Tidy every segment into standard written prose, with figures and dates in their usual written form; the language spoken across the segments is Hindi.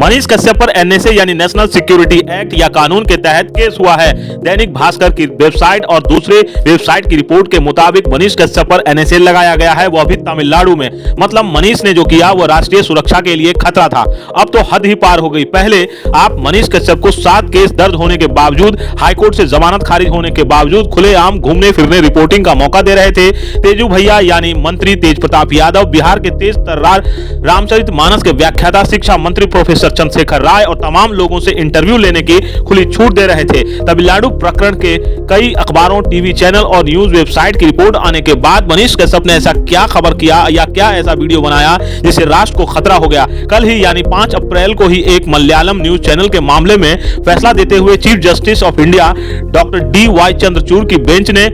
मनीष कश्यप पर एनएसए यानी नेशनल सिक्योरिटी एक्ट या कानून के तहत केस हुआ है। दैनिक भास्कर की वेबसाइट और दूसरे वेबसाइट की रिपोर्ट के मुताबिक मनीष कश्यप पर एनएसए लगाया गया है, वो भी तमिलनाडु में। मतलब मनीष ने जो किया वो राष्ट्रीय सुरक्षा के लिए खतरा था। अब तो हद ही पार हो गई। पहले आप मनीष कश्यप को 7 केस दर्ज होने के बावजूद, हाईकोर्ट से जमानत खारिज होने के बावजूद खुलेआम घूमने फिरने रिपोर्टिंग का मौका दे रहे थे। तेजू भैया यानी मंत्री तेज प्रताप यादव, बिहार के तेज तर्रार रामचरितमानस के व्याख्याता, शिक्षा मंत्री प्रोफेसर चंद्रशेखर राय और तमाम लोगों से इंटरव्यू लेने की खुली छूट दे रहे थे। तमिलनाडु प्रकरण के कई अखबारों, टीवी चैनल और न्यूज वेबसाइट की रिपोर्ट आने के बाद मनीष कश्यप ने ऐसा क्या खबर किया या क्या ऐसा वीडियो बनाया जिससे राष्ट्र को खतरा हो गया। कल ही यानी 5 अप्रैल को ही एक मलयालम न्यूज चैनल के मामले में फैसला देते हुए chief justice of India doctor DY Chandrachud की बेंच ने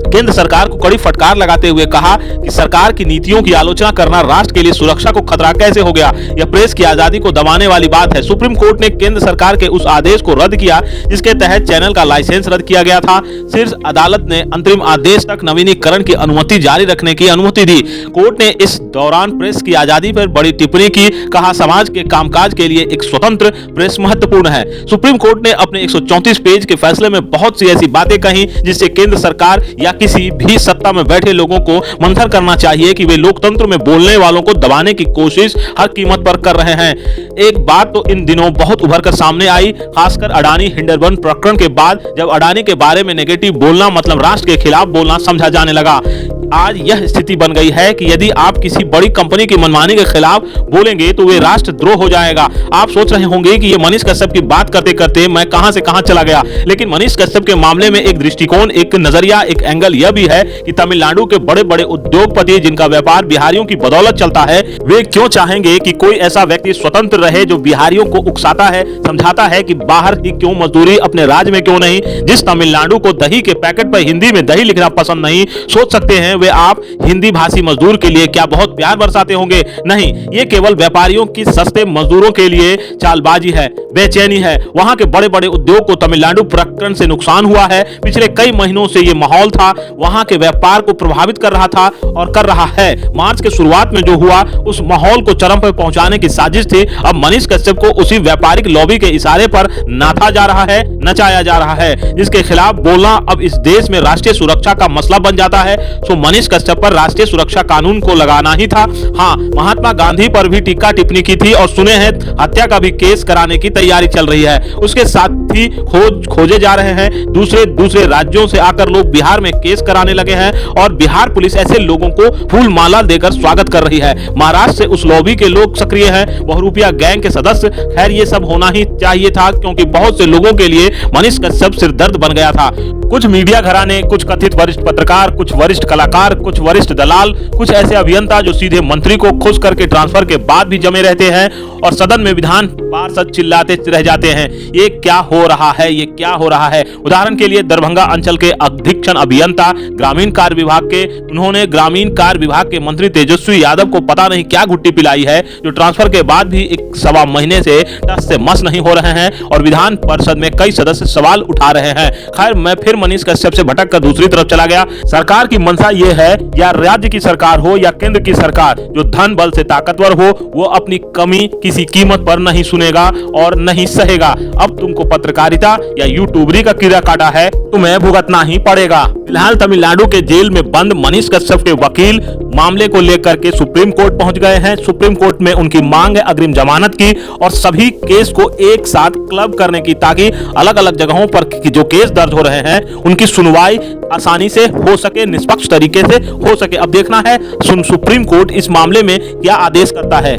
केंद्र सरकार को कड़ी फटकार लगाते हुए कहा कि सरकार की नीतियों की आलोचना करना राष्ट्र के लिए सुरक्षा को खतरा कैसे हो गया। यह प्रेस की आजादी को दबाने वाली बात है। सुप्रीम कोर्ट ने केंद्र सरकार के उस आदेश को रद्द किया जिसके तहत चैनल का लाइसेंस रद्द किया गया था। शीर्ष अदालत ने अंतरिम आदेश तक नवीनीकरण की अनुमति जारी रखने की अनुमति दी। कोर्ट ने इस दौरान प्रेस की आजादी पर बड़ी टिप्पणी की। कहा समाज के कामकाज के लिए एक स्वतंत्र प्रेस महत्वपूर्ण है। सुप्रीम कोर्ट ने अपने 134 पेज के फैसले में बहुत सी ऐसी बातें कही जिससे केंद्र सरकार या किसी भी सत्ता में बैठे लोगों को मंथन करना चाहिए कि वे लोकतंत्र में बोलने वालों को दबाने की कोशिश हर कीमत पर कर रहे हैं। एक बात तो इन दिनों बहुत उभर कर सामने आई, खासकर अडानी हिंडरबर्न प्रकरण के बाद, जब अडानी के बारे में नेगेटिव बोलना मतलब राष्ट्र के खिलाफ बोलना समझा जाने लगा। आज यह स्थिति बन गई है कि यदि आप किसी बड़ी कंपनी की मनमानी के खिलाफ बोलेंगे तो वे राष्ट्रद्रोह हो जाएगा। आप सोच रहे होंगे कि ये मनीष कश्यप की बात करते करते मैं कहां से कहां चला गया, लेकिन मनीष कश्यप के मामले में एक दृष्टिकोण, एक नजरिया, एक एंगल यह भी है कि तमिलनाडु के बड़े बड़े उद्योगपति जिनका व्यापार बिहारियों की बदौलत चलता है, वे क्यों चाहेंगे कि कोई ऐसा व्यक्ति स्वतंत्र रहे जो बिहारियों को उकसाता है, समझाता है कि बाहर ही क्यों मजदूरी, अपने राज्य में क्यों नहीं। जिस तमिलनाडु को दही के पैकेट पर हिंदी में दही लिखना पसंद नहीं, सोच सकते हैं वे आप हिंदी भाषी मजदूर के लिए क्या बहुत प्यार बरसाते होंगे। नहीं, ये केवल व्यापारियों की सस्ते मजदूरों के लिए चालबाजी है, बेचैनी है। वहां के बड़े बड़े उद्योग को तमिलनाडु प्रकरण से नुकसान हुआ है। पिछले कई महीनों से ये माहौल था, वहां के व्यापार को प्रभावित कर रहा था और कर रहा है। मार्च के शुरुआत में जो हुआ उस माहौल को चरम पर पहुंचाने की साजिश थी। अब मनीष कश्यप को उसी व्यापारिक लॉबी के इशारे पर नाथा जा रहा है, नचाया जा रहा है, जिसके खिलाफ बोलना अब इस देश में राष्ट्रीय सुरक्षा का मसला बन जाता है। तो मनीष कश्यप पर राष्ट्रीय सुरक्षा कानून को लगाना ही था। हाँ, महात्मा गांधी पर भी टीका टिप्पणी की थी और सुने हैं हत्या का भी केस कराने की तैयारी चल रही है। उसके साथ ही खोजे जा रहे हैं दूसरे राज्यों से आकर लोग बिहार में केस कराने लगे हैं और बिहार पुलिस ऐसे लोगों को फूल माला देकर स्वागत कर रही है। महाराष्ट्र से उस लॉबी के लोग सक्रिय हैं, बहुरूपिया गैंग के सदस्य। खैर, ये सब होना ही चाहिए था क्योंकि बहुत से लोगों के लिए मनीष कश्यप सिरदर्द बन गया था। कुछ मीडिया घराने, कुछ कथित वरिष्ठ पत्रकार, कुछ वरिष्ठ कलाकार, कुछ वरिष्ठ दलाल, कुछ ऐसे अभियंता जो सीधे मंत्री को खुश करके ट्रांसफर के बाद भी जमे रहते हैं और सदन में विधान पार्षद चिल्लाते रह जाते हैं, ये क्या हो रहा है, ये क्या हो रहा है। उदाहरण के लिए दरभंगा अंचल के अधीक्षण अभियंता ग्रामीण कार्य विभाग के, उन्होंने ग्रामीण कार्य विभाग के मंत्री तेजस्वी यादव को पता नहीं क्या घुट्टी पिलाई है, जो ट्रांसफर के बाद भी 1.25 महीने से टस से मस नहीं हो रहे हैं और विधान परिषद में कई सदस्य सवाल उठा रहे हैं। खैर, मैं फिर मनीष कश्यप से भटक कर दूसरी तरफ चला गया। सरकार की मंशा ये है, या राज्य की सरकार हो या केंद्र की सरकार, जो धन बल से ताकतवर हो, वो अपनी कमी किसी कीमत पर नहीं सुनेगा और नहीं सहेगा। अब तुमको पत्रकारिता या यूट्यूबरी का कीड़ा काटा है, तुम्हें भुगतना ही पड़ेगा। फिलहाल तमिलनाडु के जेल में बंद मनीष कश्यप के वकील मामले को लेकर के सुप्रीम कोर्ट पहुंच गए हैं। सुप्रीम कोर्ट में उनकी मांग है अग्रिम जमानत की और सभी केस को एक साथ क्लब करने की, ताकि अलग अलग जगहों पर जो केस दर्ज हो रहे हैं उनकी सुनवाई आसानी से हो सके, निष्पक्ष तरीके से हो सके। अब देखना है सुप्रीम कोर्ट इस मामले में क्या आदेश करता है।